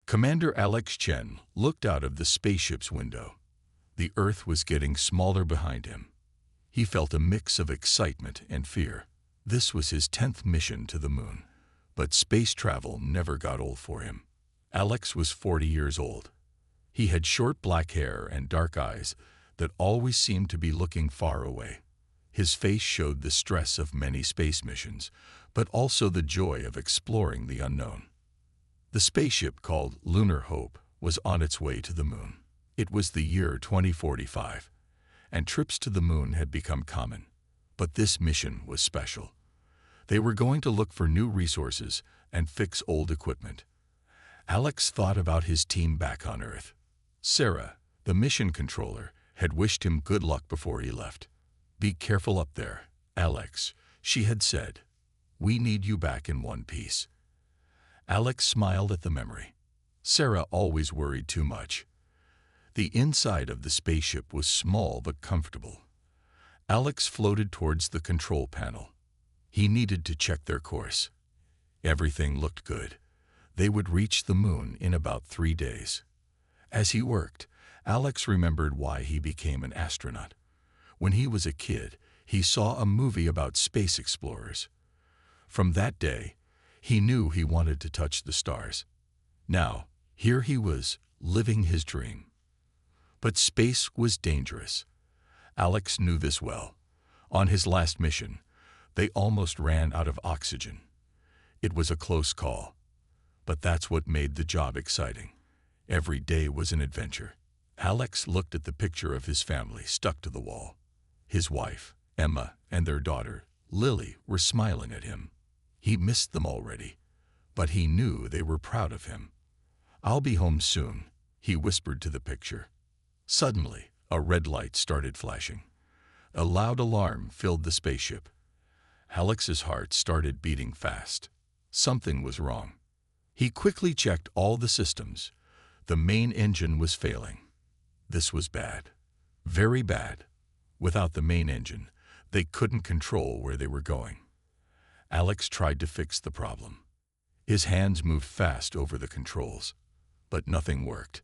Commander Alex Chen looked out of the spaceship's window. The Earth was getting smaller behind him. He felt a mix of excitement and fear. This was his 10th mission to the moon, but space travel never got old for him. Alex was 40 years old. He had short black hair and dark eyes that always seemed to be looking far away. His face showed the stress of many space missions, but also the joy of exploring the unknown. The spaceship, called Lunar Hope, was on its way to the moon. It was the year 2045, and trips to the moon had become common. But this mission was special. They were going to look for new resources and fix old equipment. Alex thought about his team back on Earth. Sarah, the mission controller, had wished him good luck before he left. "Be careful up there, Alex," she had said. "We need you back in one piece." Alex smiled at the memory. Sarah always worried too much. The inside of the spaceship was small but comfortable. Alex floated towards the control panel. He needed to check their course. Everything looked good. They would reach the moon in about 3 days. As he worked, Alex remembered why he became an astronaut. When he was a kid, he saw a movie about space explorers. From that day, he knew he wanted to touch the stars. Now, here he was, living his dream. But space was dangerous. Alex knew this well. On his last mission, they almost ran out of oxygen. It was a close call. But that's what made the job exciting. Every day was an adventure. Alex looked at the picture of his family stuck to the wall. His wife, Emma, and their daughter, Lily, were smiling at him. He missed them already, but he knew they were proud of him. "I'll be home soon," he whispered to the picture. Suddenly, a red light started flashing. A loud alarm filled the spaceship. Alex's heart started beating fast. Something was wrong. He quickly checked all the systems. The main engine was failing. This was bad. Very bad. Without the main engine, they couldn't control where they were going. Alex tried to fix the problem. His hands moved fast over the controls, but nothing worked.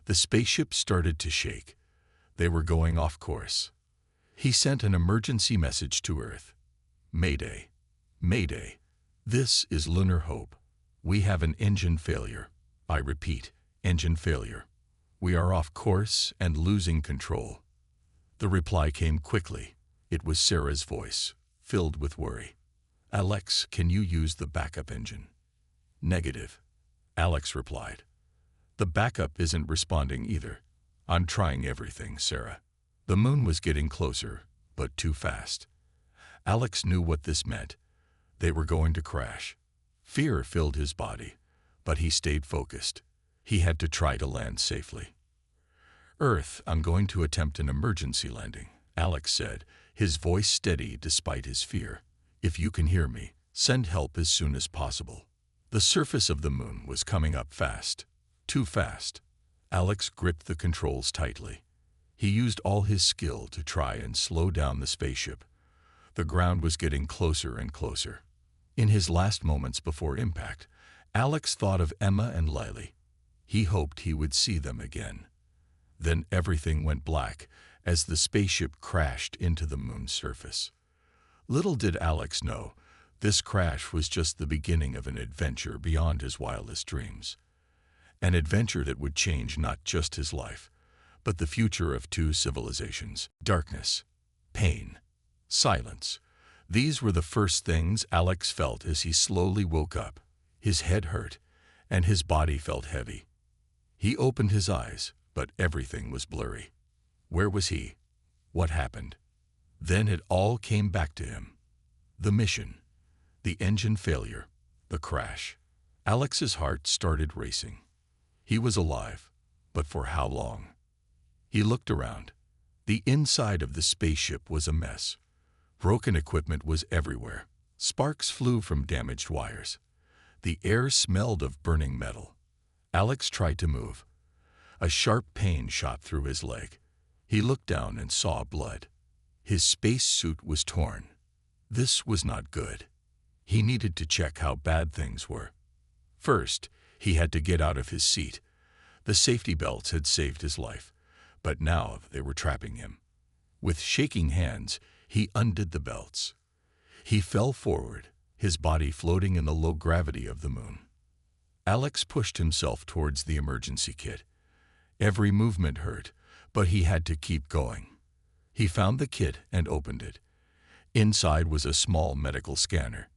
The spaceship started to shake. They were going off course. He sent an emergency message to Earth. "Mayday. Mayday. This is Lunar Hope. We have an engine failure. I repeat, engine failure. We are off course and losing control." The reply came quickly. It was Sarah's voice, filled with worry. "Alex, can you use the backup engine?" "Negative," Alex replied. "The backup isn't responding either. I'm trying everything, Sarah." The moon was getting closer, but too fast. Alex knew what this meant. They were going to crash. Fear filled his body, but he stayed focused. He had to try to land safely. "Earth, I'm going to attempt an emergency landing," Alex said, his voice steady despite his fear. "If you can hear me, send help as soon as possible." The surface of the moon was coming up fast. Too fast. Alex gripped the controls tightly. He used all his skill to try and slow down the spaceship. The ground was getting closer and closer. In his last moments before impact, Alex thought of Emma and Lily. He hoped he would see them again. Then everything went black as the spaceship crashed into the moon's surface. Little did Alex know, this crash was just the beginning of an adventure beyond his wildest dreams. An adventure that would change not just his life, but the future of 2 civilizations. Darkness, pain, silence. These were the first things Alex felt as he slowly woke up. His head hurt, and his body felt heavy. He opened his eyes, but everything was blurry. Where was he? What happened? Then it all came back to him. The mission, the engine failure, the crash. Alex's heart started racing. He was alive, but for how long? He looked around. The inside of the spaceship was a mess. Broken equipment was everywhere. Sparks flew from damaged wires. The air smelled of burning metal. Alex tried to move. A sharp pain shot through his leg. He looked down and saw blood. His space suit was torn. This was not good. He needed to check how bad things were. First, He had to get out of his seat. The safety belts had saved his life, but now they were trapping him. With shaking hands, he undid the belts. He fell forward, his body floating in the low gravity of the moon. Alex pushed himself towards the emergency kit. Every movement hurt, but he had to keep going. He found the kit and opened it. Inside was a small medical scanner.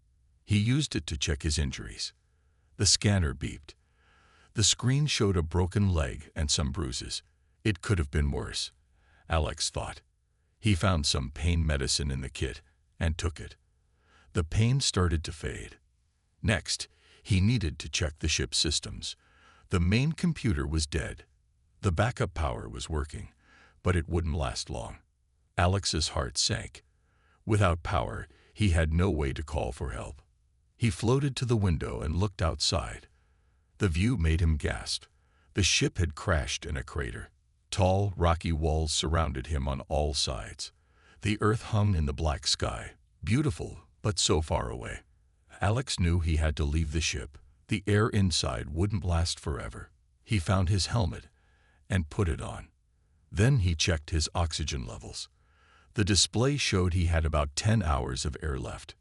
He used it to check his injuries. The scanner beeped. The screen showed a broken leg and some bruises. It could have been worse, Alex thought. He found some pain medicine in the kit and took it. The pain started to fade. Next, he needed to check the ship's systems. The main computer was dead. The backup power was working, but it wouldn't last long. Alex's heart sank. Without power, he had no way to call for help. He floated to the window and looked outside. The view made him gasp. The ship had crashed in a crater. Tall, rocky walls surrounded him on all sides. The earth hung in the black sky, beautiful, but so far away. Alex knew he had to leave the ship. The air inside wouldn't last forever. He found his helmet and put it on. Then he checked his oxygen levels. The display showed he had about 10 hours of air left.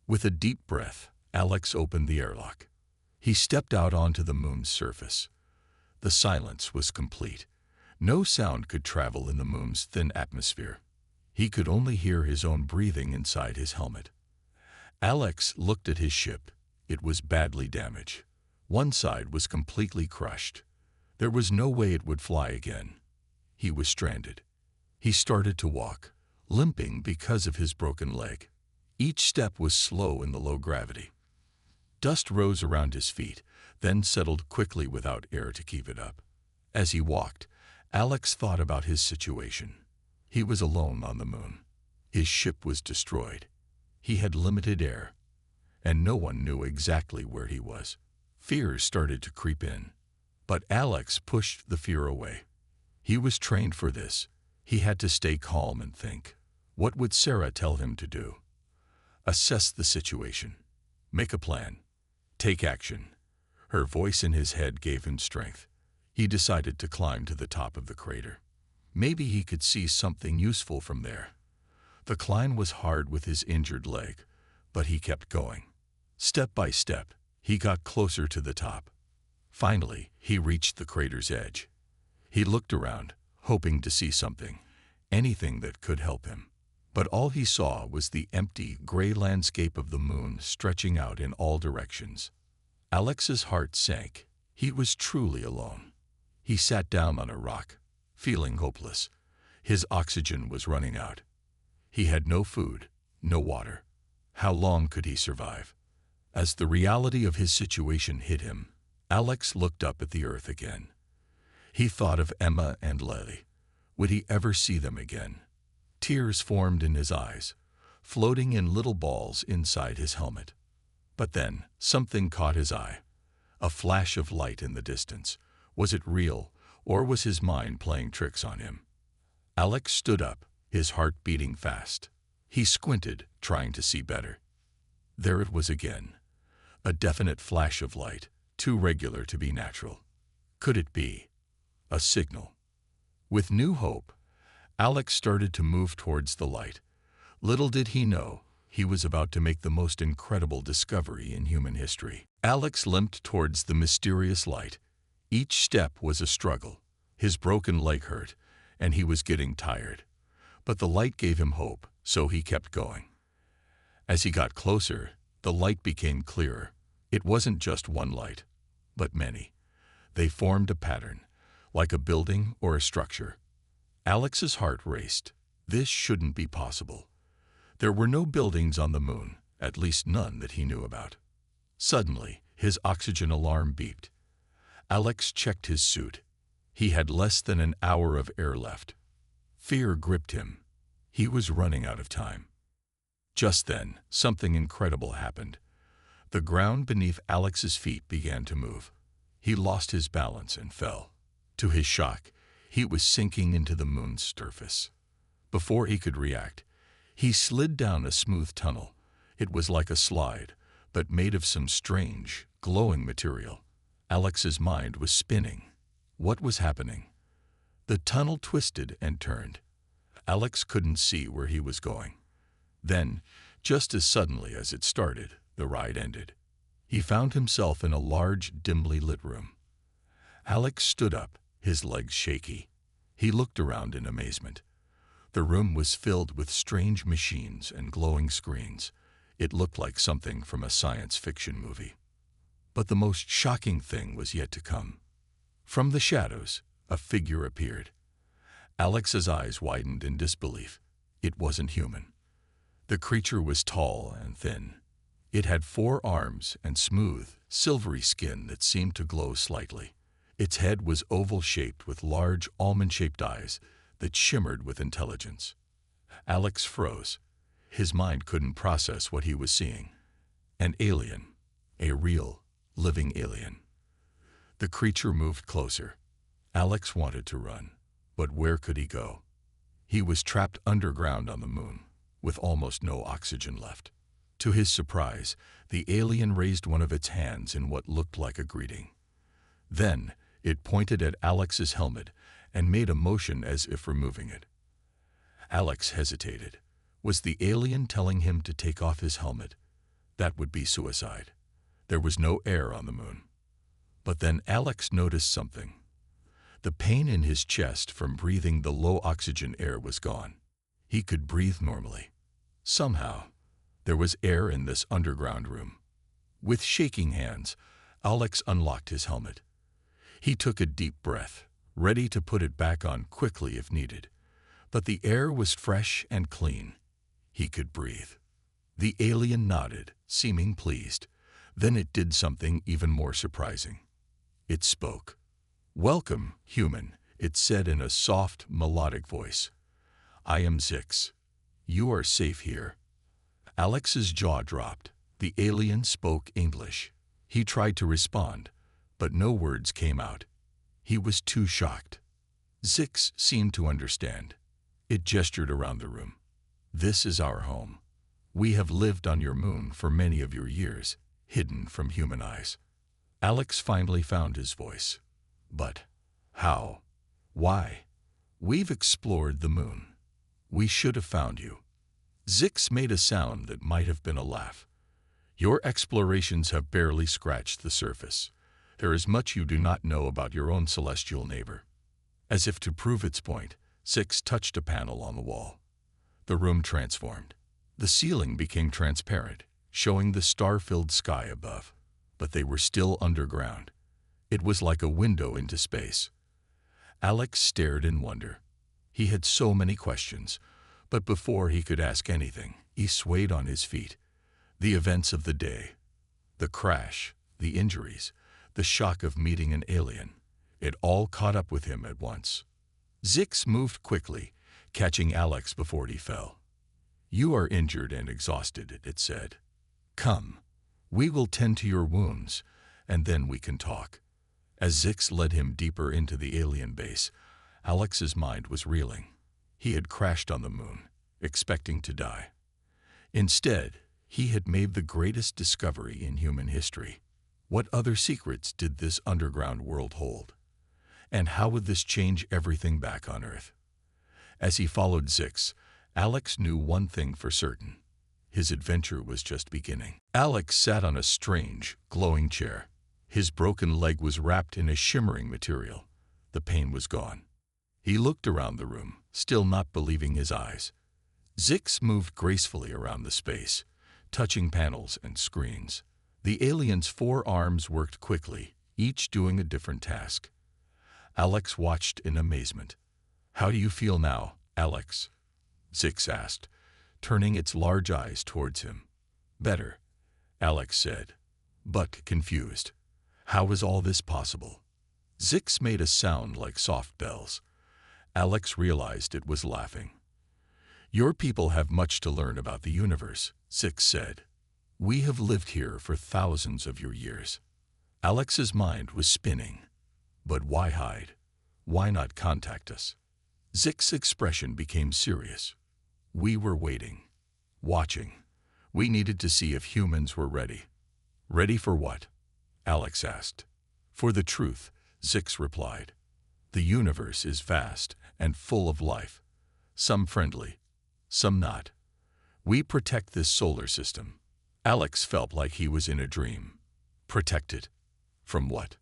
With a deep breath, Alex opened the airlock. He stepped out onto the moon's surface. The silence was complete. No sound could travel in the moon's thin atmosphere. He could only hear his own breathing inside his helmet. Alex looked at his ship. It was badly damaged. One side was completely crushed. There was no way it would fly again. He was stranded. He started to walk, limping because of his broken leg. Each step was slow in the low gravity. Dust rose around his feet, then settled quickly without air to keep it up. As he walked, Alex thought about his situation. He was alone on the moon. His ship was destroyed. He had limited air, and no one knew exactly where he was. Fear started to creep in, but Alex pushed the fear away. He was trained for this. He had to stay calm and think. What would Sarah tell him to do? Assess the situation. Make a plan. Take action. Her voice in his head gave him strength. He decided to climb to the top of the crater. Maybe he could see something useful from there. The climb was hard with his injured leg, but he kept going. Step by step, he got closer to the top. Finally, he reached the crater's edge. He looked around, hoping to see something, anything that could help him. But all he saw was the empty, gray landscape of the moon stretching out in all directions. Alex's heart sank. He was truly alone. He sat down on a rock, feeling hopeless. His oxygen was running out. He had no food, no water. How long could he survive? As the reality of his situation hit him, Alex looked up at the earth again. He thought of Emma and Lily. Would he ever see them again? Tears formed in his eyes, floating in little balls inside his helmet. But then, something caught his eye. A flash of light in the distance. Was it real, or was his mind playing tricks on him? Alex stood up, his heart beating fast. He squinted, trying to see better. There it was again. A definite flash of light, too regular to be natural. Could it be a signal? With new hope, Alex started to move towards the light. Little did he know, he was about to make the most incredible discovery in human history. Alex limped towards the mysterious light. Each step was a struggle. His broken leg hurt, and he was getting tired. But the light gave him hope, so he kept going. As he got closer, the light became clearer. It wasn't just one light, but many. They formed a pattern, like a building or a structure. Alex's heart raced. This shouldn't be possible. There were no buildings on the moon, at least none that he knew about. Suddenly, his oxygen alarm beeped. Alex checked his suit. He had less than an hour of air left. Fear gripped him. He was running out of time. Just then, something incredible happened. The ground beneath Alex's feet began to move. He lost his balance and fell. To his shock, he was sinking into the moon's surface. Before he could react, he slid down a smooth tunnel. It was like a slide, but made of some strange, glowing material. Alex's mind was spinning. What was happening? The tunnel twisted and turned. Alex couldn't see where he was going. Then, just as suddenly as it started, the ride ended. He found himself in a large, dimly lit room. Alex stood up, his legs shaky. He looked around in amazement. The room was filled with strange machines and glowing screens. It looked like something from a science fiction movie. But the most shocking thing was yet to come. From the shadows, a figure appeared. Alex's eyes widened in disbelief. It wasn't human. The creature was tall and thin. It had 4 arms and smooth, silvery skin that seemed to glow slightly. Its head was oval-shaped with large, almond-shaped eyes that shimmered with intelligence. Alex froze. His mind couldn't process what he was seeing. An alien. A real, living alien. The creature moved closer. Alex wanted to run, but where could he go? He was trapped underground on the moon, with almost no oxygen left. To his surprise, the alien raised one of its hands in what looked like a greeting. Then, it pointed at Alex's helmet and made a motion as if removing it. Alex hesitated. Was the alien telling him to take off his helmet? That would be suicide. There was no air on the moon. But then Alex noticed something. The pain in his chest from breathing the low oxygen air was gone. He could breathe normally. Somehow, there was air in this underground room. With shaking hands, Alex unlocked his helmet. He took a deep breath, ready to put it back on quickly if needed. But the air was fresh and clean. He could breathe. The alien nodded, seeming pleased. Then it did something even more surprising. It spoke. "Welcome, human," it said in a soft, melodic voice. "I am Zix. You are safe here." Alex's jaw dropped. The alien spoke English. He tried to respond, but no words came out. He was too shocked. Zix seemed to understand. It gestured around the room. "This is our home. We have lived on your moon for many of your years, hidden from human eyes." Alex finally found his voice. "But how? Why? We've explored the moon. We should have found you." Zix made a sound that might have been a laugh. "Your explorations have barely scratched the surface. There is much you do not know about your own celestial neighbor." As if to prove its point, Zix touched a panel on the wall. The room transformed. The ceiling became transparent, showing the star-filled sky above. But they were still underground. It was like a window into space. Alex stared in wonder. He had so many questions, but before he could ask anything, he swayed on his feet. The events of the day, the crash, the injuries, the shock of meeting an alien, it all caught up with him at once. Zix moved quickly, catching Alex before he fell. "You are injured and exhausted," it said. "Come, we will tend to your wounds, and then we can talk." As Zix led him deeper into the alien base, Alex's mind was reeling. He had crashed on the moon, expecting to die. Instead, he had made the greatest discovery in human history. What other secrets did this underground world hold? And how would this change everything back on Earth? As he followed Zix, Alex knew one thing for certain. His adventure was just beginning. Alex sat on a strange, glowing chair. His broken leg was wrapped in a shimmering material. The pain was gone. He looked around the room, still not believing his eyes. Zix moved gracefully around the space, touching panels and screens. The alien's 4 arms worked quickly, each doing a different task. Alex watched in amazement. "How do you feel now, Alex?" Zix asked, turning its large eyes towards him. "Better," Alex said, but confused. How is all this possible? Zix made a sound like soft bells. Alex realized it was laughing. "Your people have much to learn about the universe," Zix said. "We have lived here for thousands of your years." Alex's mind was spinning. But why hide? Why not contact us? Zix's expression became serious. "We were waiting, watching. We needed to see if humans were ready." "Ready for what?" Alex asked. For the truth, Zix replied. The universe is vast and full of life, some friendly, some not. We protect this solar system. Alex felt like he was in a dream. Protect it? From what?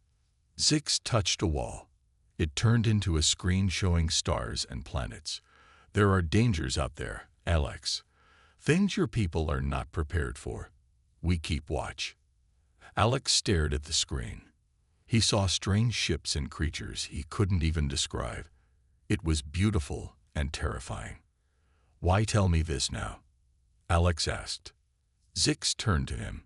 Zix touched a wall. It turned into a screen showing stars and planets. There are dangers out there, Alex. Things your people are not prepared for. We keep watch. Alex stared at the screen. He saw strange ships and creatures he couldn't even describe. It was beautiful and terrifying. Why tell me this now? Alex asked. Zix turned to him.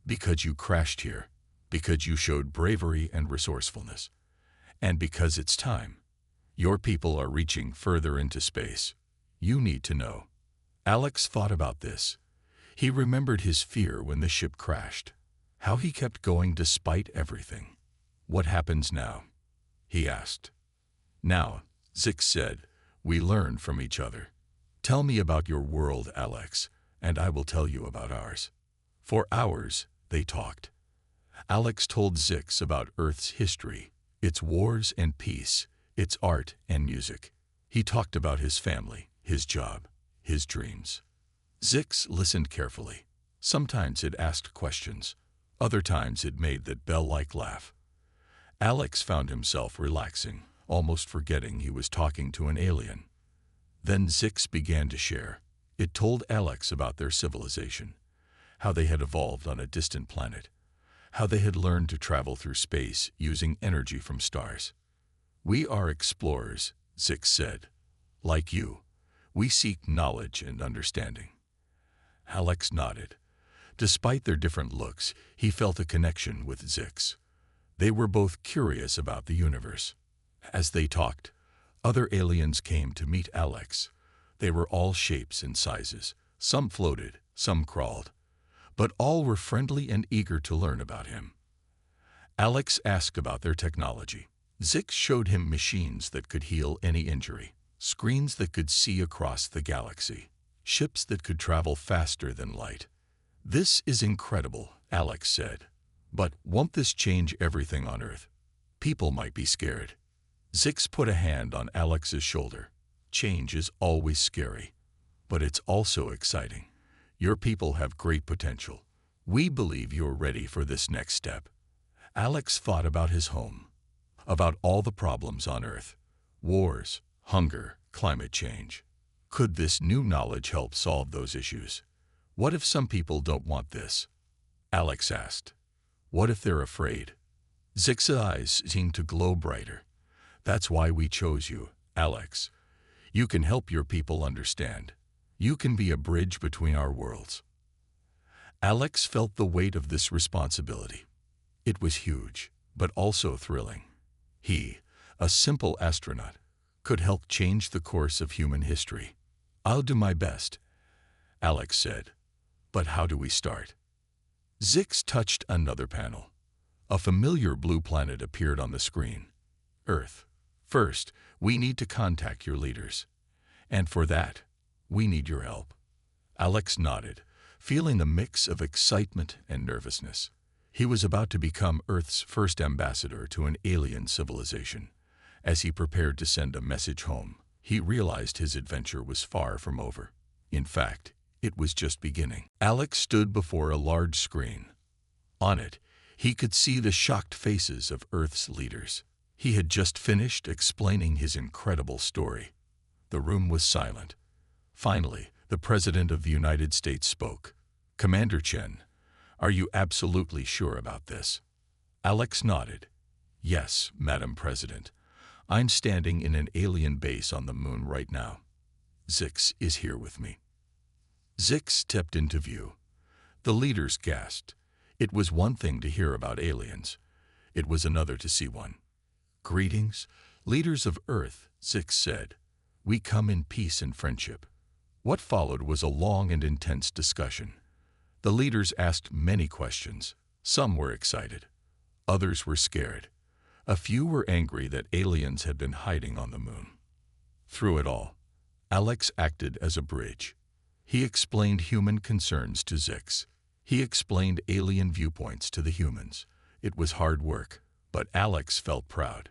Because you crashed here. Because you showed bravery and resourcefulness. And because it's time. Your people are reaching further into space. You need to know. Alex thought about this. He remembered his fear when the ship crashed. How he kept going despite everything. What happens now? He asked. Now, Zix said, we learn from each other. Tell me about your world, Alex, and I will tell you about ours. For hours, they talked. Alex told Zix about Earth's history, its wars and peace, its art and music. He talked about his family, his job, his dreams. Zix listened carefully. Sometimes it asked questions. Other times it made that bell-like laugh. Alex found himself relaxing, almost forgetting he was talking to an alien. Then Zix began to share. It told Alex about their civilization, how they had evolved on a distant planet, how they had learned to travel through space using energy from stars. We are explorers, Zix said. Like you, we seek knowledge and understanding. Alex nodded. Despite their different looks, he felt a connection with Zix. They were both curious about the universe. As they talked, other aliens came to meet Alex. They were all shapes and sizes. Some floated, some crawled. But all were friendly and eager to learn about him. Alex asked about their technology. Zix showed him machines that could heal any injury, screens that could see across the galaxy, ships that could travel faster than light. This is incredible, Alex said. But won't this change everything on Earth? People might be scared. Zix put a hand on Alex's shoulder. Change is always scary, but it's also exciting. Your people have great potential. We believe you're ready for this next step. Alex thought about his home, about all the problems on Earth, wars, hunger, climate change. Could this new knowledge help solve those issues? What if some people don't want this? Alex asked. What if they're afraid? Zix's eyes seemed to glow brighter. That's why we chose you, Alex. You can help your people understand. You can be a bridge between our worlds. Alex felt the weight of this responsibility. It was huge, but also thrilling. He, a simple astronaut, could help change the course of human history. I'll do my best, Alex said. But how do we start? Zix touched another panel. A familiar blue planet appeared on the screen. Earth. First, we need to contact your leaders. And for that, we need your help. Alex nodded, feeling a mix of excitement and nervousness. He was about to become Earth's first ambassador to an alien civilization. As he prepared to send a message home, he realized his adventure was far from over. In fact, it was just beginning. Alex stood before a large screen. On it, he could see the shocked faces of Earth's leaders. He had just finished explaining his incredible story. The room was silent. Finally, the President of the United States spoke. Commander Chen, are you absolutely sure about this? Alex nodded. Yes, Madam President. I'm standing in an alien base on the moon right now. Zix is here with me. Zix stepped into view. The leaders gasped. It was one thing to hear about aliens. It was another to see one. Greetings, leaders of Earth, Zix said. We come in peace and friendship. What followed was a long and intense discussion. The leaders asked many questions. Some were excited. Others were scared. A few were angry that aliens had been hiding on the moon. Through it all, Alex acted as a bridge. He explained human concerns to Zix. He explained alien viewpoints to the humans. It was hard work, But Alex felt proud.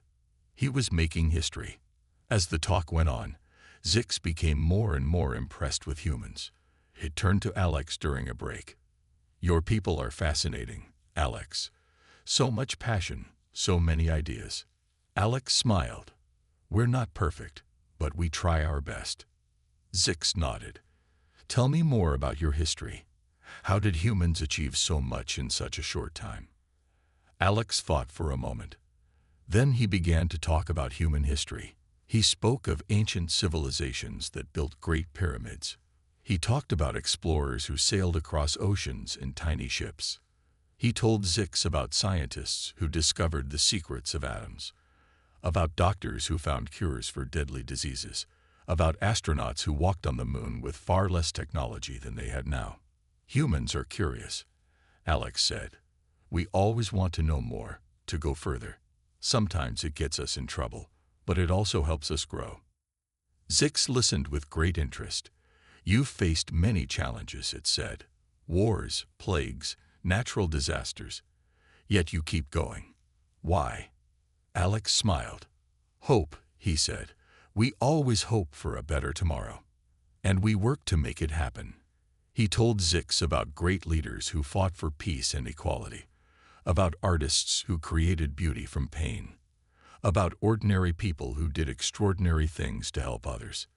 He was making history. As the talk went on, Zix became more and more impressed with humans. He turned to Alex during a break. "Your people are fascinating, Alex. So much passion, so many ideas." Alex smiled. "We're not perfect, but we try our best." Zix nodded. "Tell me more about your history. How did humans achieve so much in such a short time?" Alex thought for a moment. Then he began to talk about human history. He spoke of ancient civilizations that built great pyramids. He talked about explorers who sailed across oceans in tiny ships. He told Zix about scientists who discovered the secrets of atoms, about doctors who found cures for deadly diseases, about astronauts who walked on the moon with far less technology than they had now. "Humans are curious," Alex said. "We always want to know more, to go further. Sometimes it gets us in trouble, but it also helps us grow." Zix listened with great interest. "You've faced many challenges," it said. "Wars, plagues, natural disasters. Yet you keep going. Why?" Alex smiled. "Hope," he said. "We always hope for a better tomorrow. And we work to make it happen." He told Zix about great leaders who fought for peace and equality, about artists who created beauty from pain, about ordinary people who did extraordinary things to help others.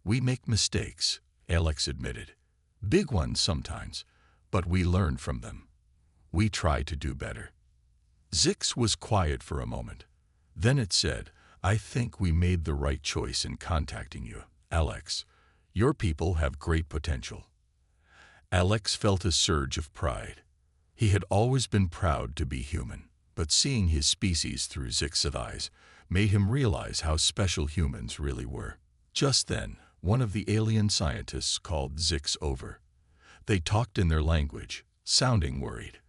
"We make mistakes," Alex admitted. "Big ones sometimes, but we learn from them. We try to do better." Zix was quiet for a moment. Then it said, "I think we made the right choice in contacting you, Alex. Your people have great potential." Alex felt a surge of pride. He had always been proud to be human, but seeing his species through Zix's eyes made him realize how special humans really were. Just then, one of the alien scientists called Zix over. They talked in their language, sounding worried.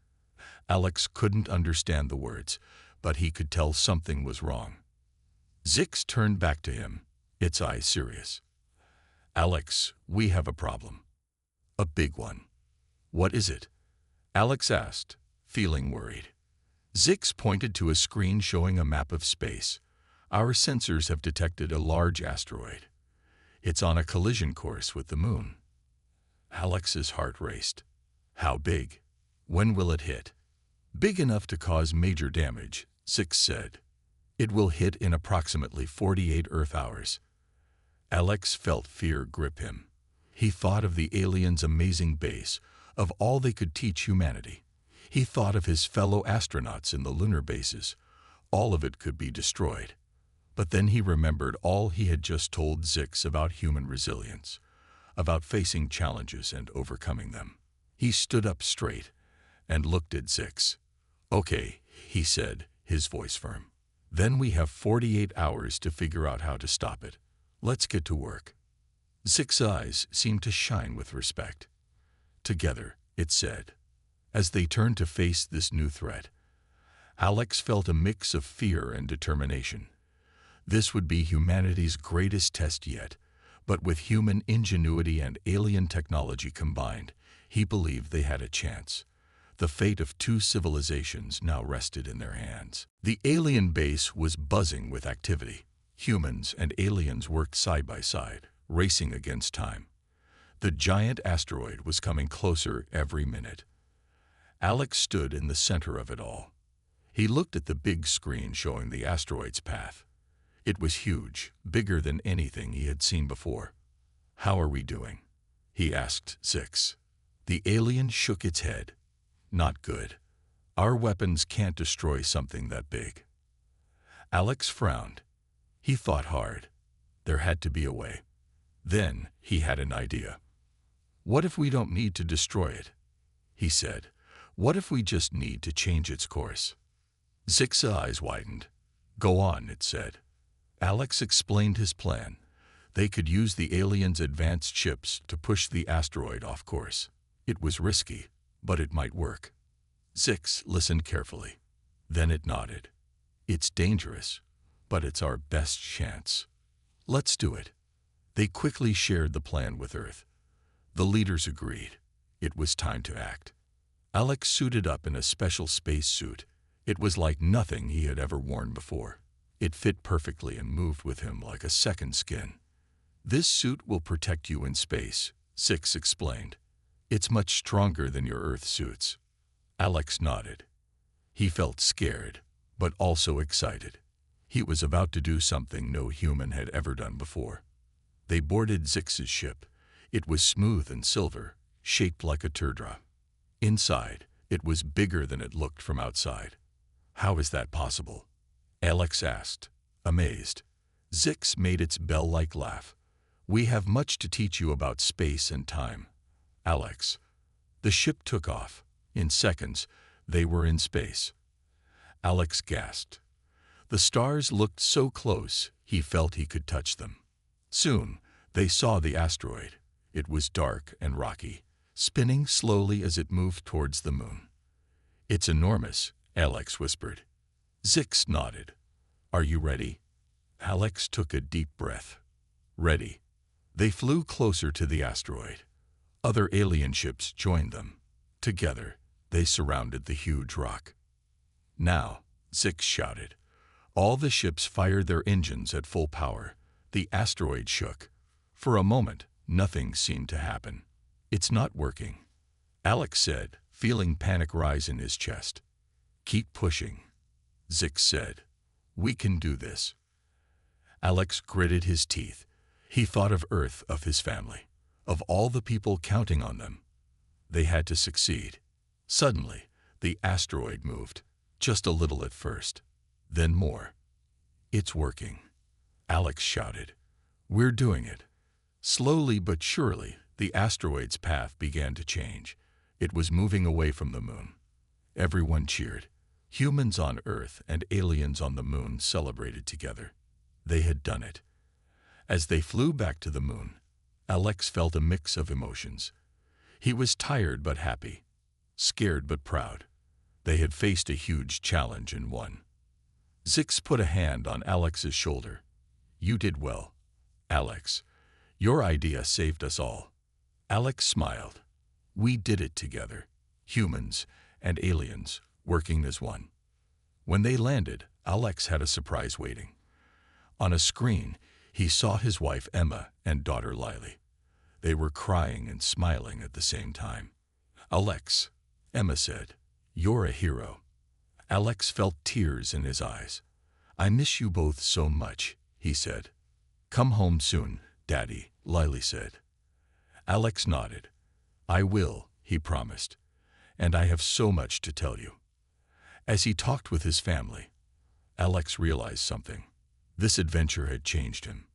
Alex couldn't understand the words, but he could tell something was wrong. Zix turned back to him, its eyes serious. "Alex, we have a problem. A big one." "What is it?" Alex asked, feeling worried. Zix pointed to a screen showing a map of space. "Our sensors have detected a large asteroid. It's on a collision course with the moon." Alex's heart raced. "How big? When will it hit?" "Big enough to cause major damage," Zix said. "It will hit in approximately 48 Earth hours." Alex felt fear grip him. He thought of the aliens' amazing base, of all they could teach humanity. He thought of his fellow astronauts in the lunar bases. All of it could be destroyed. But then he remembered all he had just told Zix about human resilience, about facing challenges and overcoming them. He stood up straight and looked at Zix. "Okay," he said, his voice firm. "Then we have 48 hours to figure out how to stop it. Let's get to work." Zix's eyes seemed to shine with respect. "Together," it said. As they turned to face this new threat, Alex felt a mix of fear and determination. This would be humanity's greatest test yet, but with human ingenuity and alien technology combined, he believed they had a chance. The fate of two civilizations now rested in their hands. The alien base was buzzing with activity. Humans and aliens worked side by side, racing against time. The giant asteroid was coming closer every minute. Alex stood in the center of it all. He looked at the big screen showing the asteroid's path. It was huge, bigger than anything he had seen before. "How are we doing?" he asked Zix. The alien shook its head. "Not good. Our weapons can't destroy something that big." Alex frowned. He thought hard. There had to be a way. Then he had an idea. "What if we don't need to destroy it?" he said. "What if we just need to change its course?" Zix's eyes widened. "Go on," it said. Alex explained his plan. They could use the aliens' advanced ships to push the asteroid off course. It was risky, but it might work. Zix listened carefully. Then it nodded. "It's dangerous, but it's our best chance. Let's do it." They quickly shared the plan with Earth. The leaders agreed. It was time to act. Alex suited up in a special space suit. It was like nothing he had ever worn before. It fit perfectly and moved with him like a second skin. "This suit will protect you in space," Six explained. "It's much stronger than your Earth suits." Alex nodded. He felt scared, but also excited. He was about to do something no human had ever done before. They boarded Zix's ship. It was smooth and silver, shaped like a teardrop. Inside, it was bigger than it looked from outside. "How is that possible?" Alex asked, amazed. Zix made its bell-like laugh. "We have much to teach you about space and time, Alex." The ship took off. In seconds, they were in space. Alex gasped. The stars looked so close, he felt he could touch them. Soon, they saw the asteroid. It was dark and rocky, spinning slowly as it moved towards the moon. "It's enormous," Alex whispered. Zix nodded. "Are you ready?" Alex took a deep breath. "Ready." They flew closer to the asteroid. Other alien ships joined them. Together, they surrounded the huge rock. "Now," Zix shouted. All the ships fired their engines at full power. The asteroid shook. For a moment, nothing seemed to happen. "It's not working," Alex said, feeling panic rise in his chest. "Keep pushing," Zix said. "We can do this." Alex gritted his teeth. He thought of Earth, of his family, of all the people counting on them. They had to succeed. Suddenly, the asteroid moved, just a little at first, then more. "It's working," Alex shouted. "We're doing it." Slowly but surely, the asteroid's path began to change. It was moving away from the moon. Everyone cheered. Humans on Earth and aliens on the moon celebrated together. They had done it. As they flew back to the moon, Alex felt a mix of emotions. He was tired but happy, scared but proud. They had faced a huge challenge and won. Zix put a hand on Alex's shoulder. "You did well, Alex. Your idea saved us all." Alex smiled. "We did it together, humans and aliens, working as one." When they landed, Alex had a surprise waiting. On a screen, he saw his wife Emma and daughter Lily. They were crying and smiling at the same time. "Alex," Emma said, "you're a hero." Alex felt tears in his eyes. "I miss you both so much," he said. "Come home soon, Daddy," Lily said. Alex nodded. "I will," he promised. "And I have so much to tell you." As he talked with his family, Alex realized something. This adventure had changed him.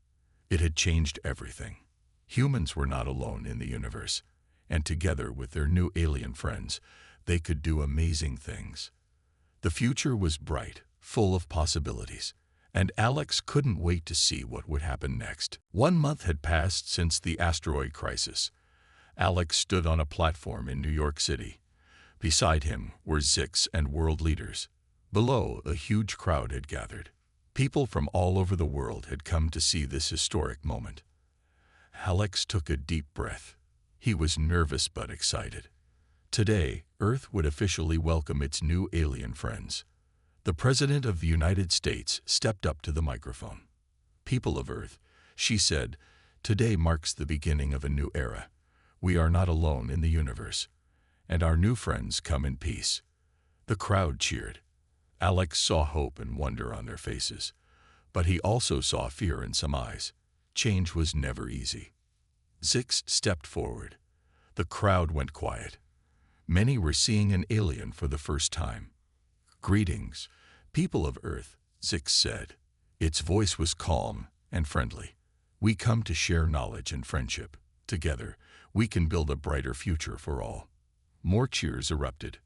It had changed everything. Humans were not alone in the universe, and together with their new alien friends, they could do amazing things. The future was bright, full of possibilities, and Alex couldn't wait to see what would happen next. 1 month had passed since the asteroid crisis. Alex stood on a platform in New York City. Beside him were Zix and world leaders. Below, a huge crowd had gathered. People from all over the world had come to see this historic moment. Alex took a deep breath. He was nervous but excited. Today, Earth would officially welcome its new alien friends. The President of the United States stepped up to the microphone. "People of Earth," she said, "today marks the beginning of a new era. We are not alone in the universe, and our new friends come in peace." The crowd cheered. Alex saw hope and wonder on their faces, but he also saw fear in some eyes. Change was never easy. Zix stepped forward. The crowd went quiet. Many were seeing an alien for the first time. "Greetings, people of Earth," Zix said. Its voice was calm and friendly. "We come to share knowledge and friendship. Together, we can build a brighter future for all." More cheers erupted.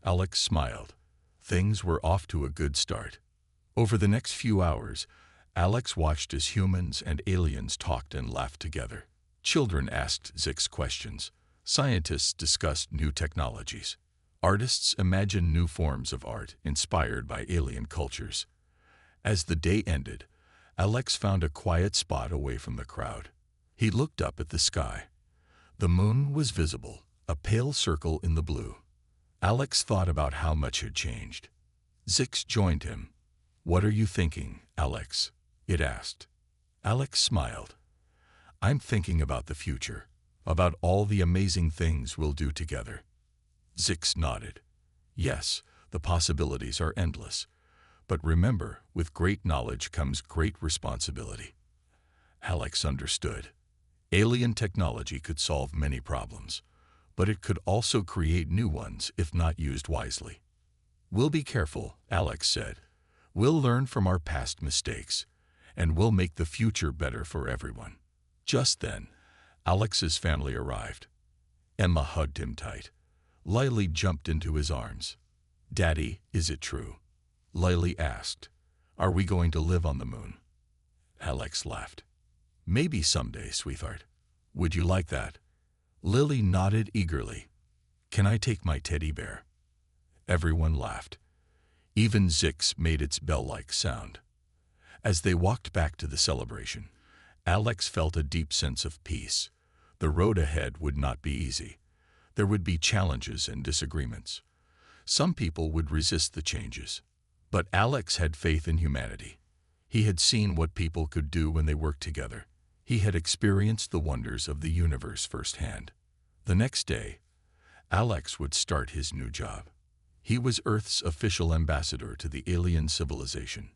Alex smiled. Things were off to a good start. Over the next few hours, Alex watched as humans and aliens talked and laughed together. Children asked Zix questions. Scientists discussed new technologies. Artists imagined new forms of art inspired by alien cultures. As the day ended, Alex found a quiet spot away from the crowd. He looked up at the sky. The moon was visible, a pale circle in the blue. Alex thought about how much had changed. Zix joined him. "What are you thinking, Alex?" it asked. Alex smiled. "I'm thinking about the future, about all the amazing things we'll do together." Zix nodded. "Yes, the possibilities are endless. But remember, with great knowledge comes great responsibility." Alex understood. Alien technology could solve many problems, but it could also create new ones if not used wisely. "We'll be careful," Alex said. "We'll learn from our past mistakes, and we'll make the future better for everyone." Just then, Alex's family arrived. Emma hugged him tight. Lily jumped into his arms. "Daddy, is it true?" Lily asked. "Are we going to live on the moon?" Alex laughed. "Maybe someday, sweetheart. Would you like that?" Lily nodded eagerly. "Can I take my teddy bear?" Everyone laughed. Even Zix made its bell-like sound. As they walked back to the celebration, Alex felt a deep sense of peace. The road ahead would not be easy. There would be challenges and disagreements. Some people would resist the changes. But Alex had faith in humanity. He had seen what people could do when they worked together. He had experienced the wonders of the universe firsthand. The next day, Alex would start his new job. He was Earth's official ambassador to the alien civilization.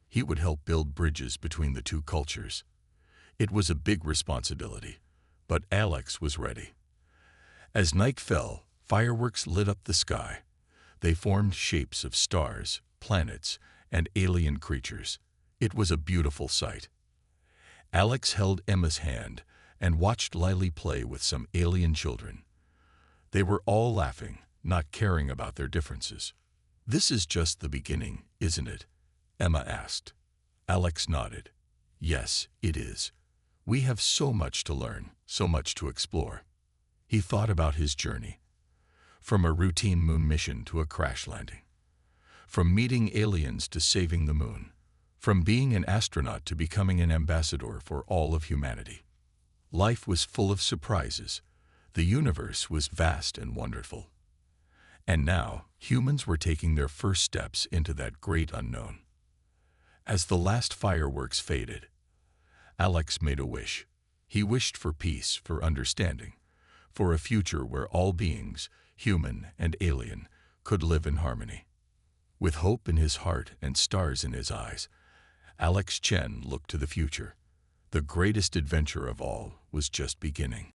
He would help build bridges between the two cultures. It was a big responsibility, but Alex was ready. As night fell, fireworks lit up the sky. They formed shapes of stars, planets, and alien creatures. It was a beautiful sight. Alex held Emma's hand and watched Lily play with some alien children. They were all laughing, not caring about their differences. "This is just the beginning, isn't it?" Emma asked. Alex nodded. "Yes, it is. We have so much to learn, so much to explore." He thought about his journey. From a routine moon mission to a crash landing. From meeting aliens to saving the moon. From being an astronaut to becoming an ambassador for all of humanity. Life was full of surprises. The universe was vast and wonderful. And now, humans were taking their first steps into that great unknown. As the last fireworks faded, Alex made a wish. He wished for peace, for understanding, for a future where all beings, human and alien, could live in harmony. With hope in his heart and stars in his eyes, Alex Chen looked to the future. The greatest adventure of all was just beginning.